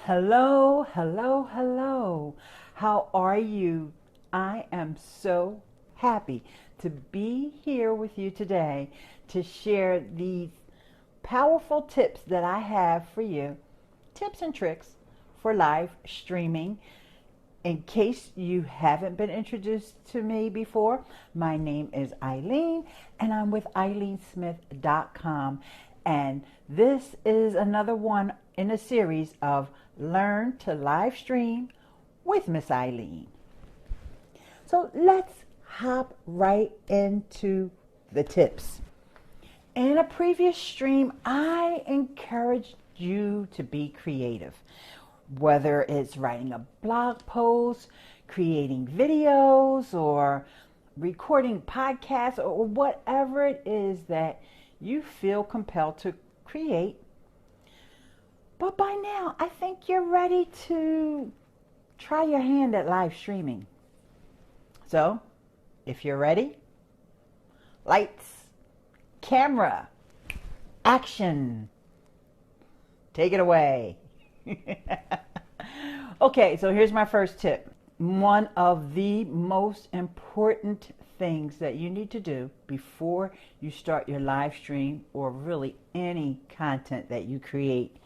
Hello, hello, hello. How are you? I am so happy to be here with you today to share these powerful tips that I have for you. Tips and tricks for live streaming. In case you haven't been introduced to me before, my name is Ileane and I'm with ILEANESBUDDY.com. And this is another one in a series of Learn to Live Stream with Miss Ileane. So let's hop right into the tips. In a previous stream, I encouraged you to be creative. Whether it's writing a blog post, creating videos, or recording podcasts, or whatever it is that you feel compelled to create. But by now, I think you're ready to try your hand at live streaming. So, if you're ready, lights, camera, action. Take it away. Okay, so here's my first tip. One of the most important things that you need to do before you start your live stream or really any content that you create,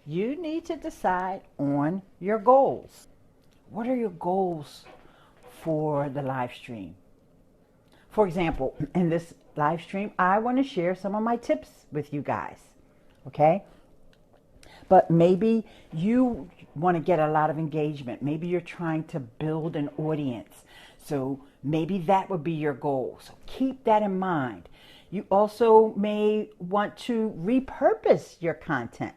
you need to decide on your goals. What are your goals for the live stream? For example, in this live stream, I want to share some of my tips with you guys. Okay? But maybe you want to get a lot of engagement. Maybe you're trying to build an audience. So maybe that would be your goal. So keep that in mind. You also may want to repurpose your content.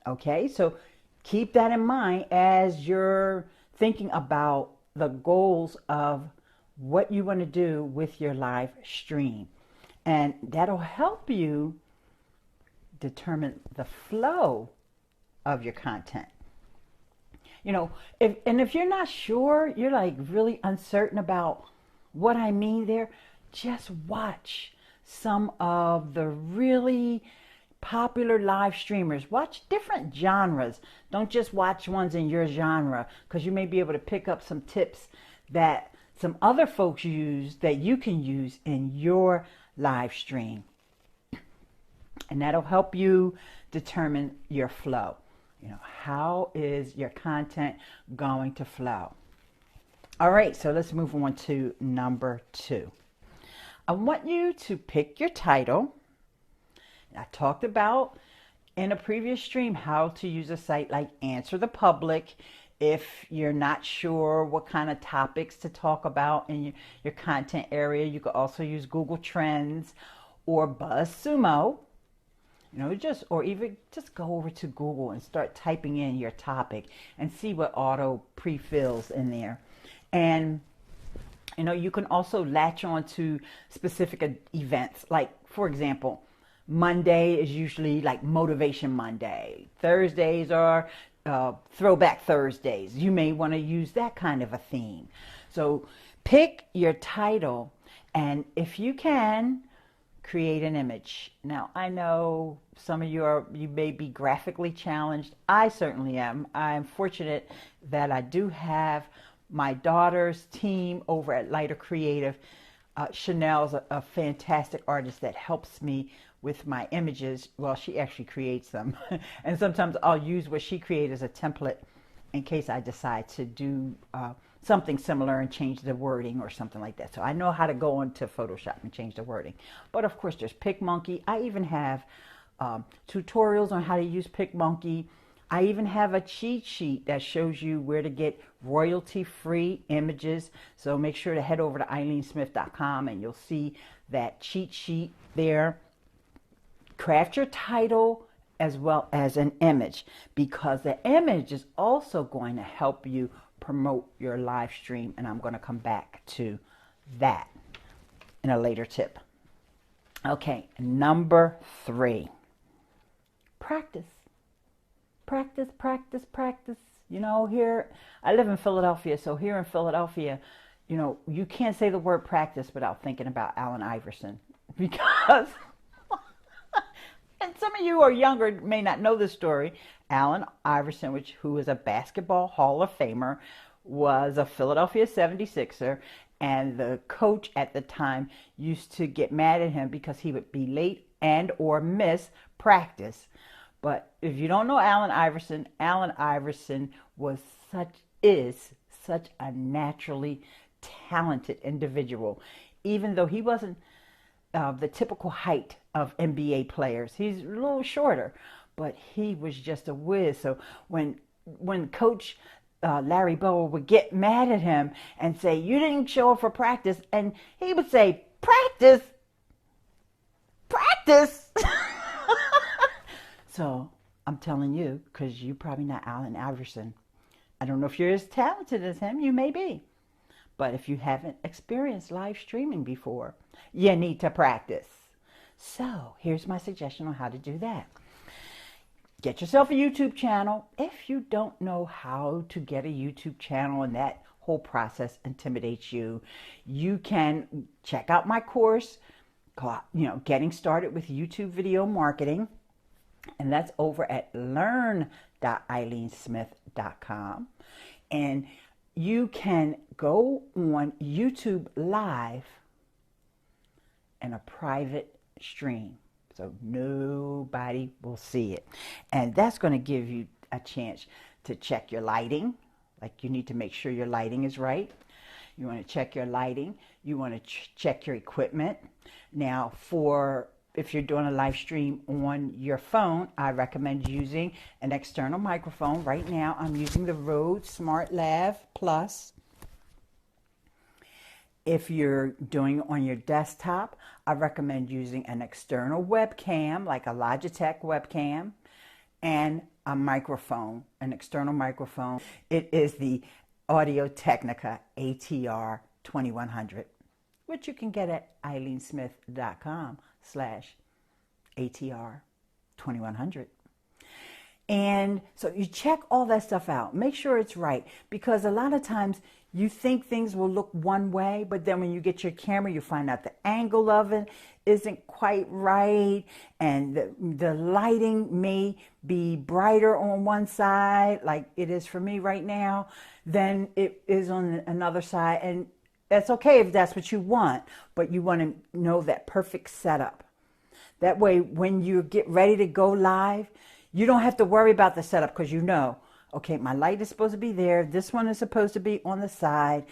Okay, so keep that in mind as you're thinking about the goals of what you want to do with your live stream. And that'll help you determine the flow of your content. You know, if you're not sure, you're like really uncertain about what I mean there, just watch some of the really popular live streamers. Watch different genres. Don't just watch ones in your genre, because you may be able to pick up some tips that some other folks use that you can use in your live stream. And that'll help you determine your flow. You know, how is your content going to flow? All right, so let's move on to number 2. I want you to pick your title. I talked about in a previous stream how to use a site like Answer the Public if you're not sure what kind of topics to talk about in your content area. You could also use Google Trends or BuzzSumo. You know, or even just go over to Google and start typing in your topic and see what auto pre-fills in there. And, you know, you can also latch on to specific events. Like, for example, Monday is usually like Motivation Monday. Thursdays are Throwback Thursdays. You may want to use that kind of a theme. So pick your title, and if you can, create an image. Now, I know some of you may be graphically challenged. I certainly am. I'm fortunate that I do have my daughter's team over at Lighter Creative. Chanel's a fantastic artist that helps me with my images. Well, she actually creates them. And sometimes I'll use what she created as a template in case I decide to do something similar and change the wording or something like that. So I know how to go into Photoshop and change the wording. But of course, there's PicMonkey. I even have tutorials on how to use PicMonkey. I even have a cheat sheet that shows you where to get royalty-free images. So make sure to head over to ILEANESBUDDY.com and you'll see that cheat sheet there. Craft your title as well as an image, because the image is also going to help you promote your live stream, and I'm going to come back to that in a later tip. Okay, number 3. Practice. Practice, practice, practice. You know, here, I live in Philadelphia, so here in Philadelphia, you know, you can't say the word practice without thinking about Allen Iverson, because some of you who are younger may not know this story. Allen Iverson, who is a basketball Hall of Famer, was a Philadelphia 76er, and the coach at the time used to get mad at him because he would be late and or miss practice. But if you don't know Allen Iverson is such a naturally talented individual. Even though he wasn't the typical height of NBA players, he's a little shorter, but he was just a whiz. So when Coach Larry Bower would get mad at him and say, "You didn't show up for practice," and he would say, "Practice? Practice?" So I'm telling you, because you're probably not Allen Iverson. I don't know if you're as talented as him. You may be. But if you haven't experienced live streaming before, you need to practice. So here's my suggestion on how to do that. Get yourself a YouTube channel. If you don't know how to get a YouTube channel and that whole process intimidates you, you can check out my course, Getting Started with YouTube Video Marketing. And that's over at learn.ileanesmith.com. And you can go on YouTube Live in a private stream. So nobody will see it. And that's going to give you a chance to check your lighting. Like, you need to make sure your lighting is right. You want to check your lighting. You want to check your equipment. Now, if you're doing a live stream on your phone, I recommend using an external microphone. Right now, I'm using the Rode SmartLav Plus. If you're doing it on your desktop, I recommend using an external webcam, like a Logitech webcam, and a microphone, an external microphone. It is the Audio-Technica ATR 2100, which you can get at ILEANESBUDDY.com/ATR 2100. And so you check all that stuff out. Make sure it's right, because a lot of times you think things will look one way, but then when you get your camera, you find out the angle of it isn't quite right, and the lighting may be brighter on one side, like it is for me right now, than it is on another side. And that's okay if that's what you want, but you want to know that perfect setup. That way, when you get ready to go live, you don't have to worry about the setup, because you know, okay, my light is supposed to be there. This one is supposed to be on the side.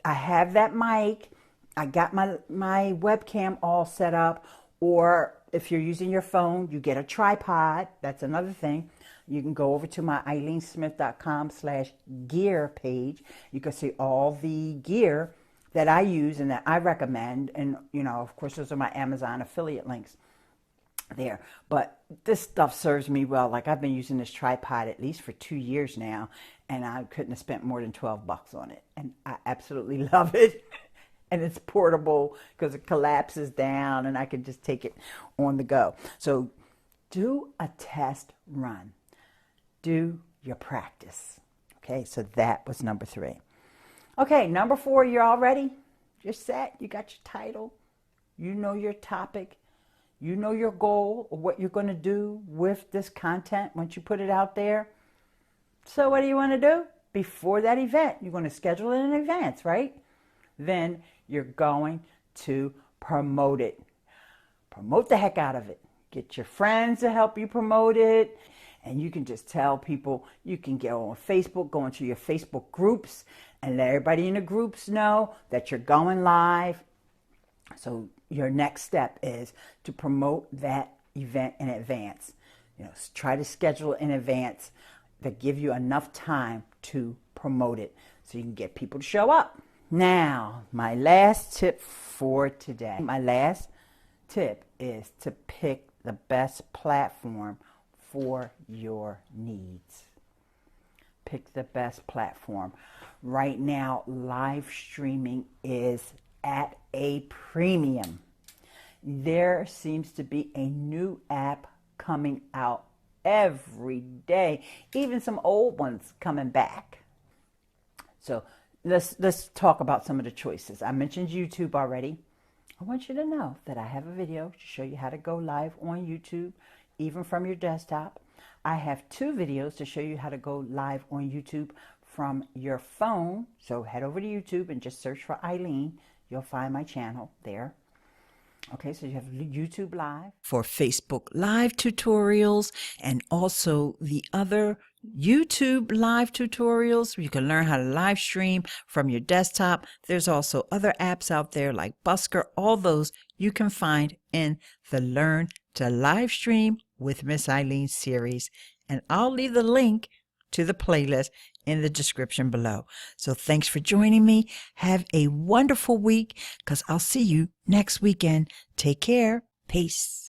I have that mic. I got my webcam all set up. Or if you're using your phone, you get a tripod. That's another thing. You can go over to my ILEANESMITH.com/gear page. You can see all the gear that I use and that I recommend. And, of course, those are my Amazon affiliate links there. But this stuff serves me well. Like, I've been using this tripod at least for 2 years now, and I couldn't have spent more than $12 on it. And I absolutely love it. And it's portable because it collapses down and I can just take it on the go. So do a test run. Do your practice. Okay, so that was number 3. Okay, number 4, you're all ready? You're set? You got your title? You know your topic? You know your goal, or what you're going to do with this content once you put it out there? So what do you want to do? Before that event, you're going to schedule it in advance, right? Then you're going to promote it. Promote the heck out of it. Get your friends to help you promote it. And you can just tell people. You can go on Facebook, go into your Facebook groups, and let everybody in the groups know that you're going live. So your next step is to promote that event in advance. Try to schedule it in advance that give you enough time to promote it so you can get people to show up. Now, my last tip for today. My last tip is to pick the best platform for your needs. Pick the best platform. Right now, live streaming is at a premium. There seems to be a new app coming out every day, even some old ones coming back. So let's talk about some of the choices. I mentioned YouTube already. I want you to know that I have a video to show you how to go live on YouTube. even from your desktop. I have 2 videos to show you how to go live on YouTube from your phone. So head over to YouTube and just search for Ileane. You'll find my channel there. Okay, so you have YouTube Live for Facebook Live tutorials, and also the other YouTube Live tutorials. You can learn how to live stream from your desktop. There's also other apps out there like Busker. All those you can find in the Learn to Live Stream with Miss Ileane series. And I'll leave the link to the playlist in the description below. So thanks for joining me. Have a wonderful week, because I'll see you next weekend. Take care. Peace.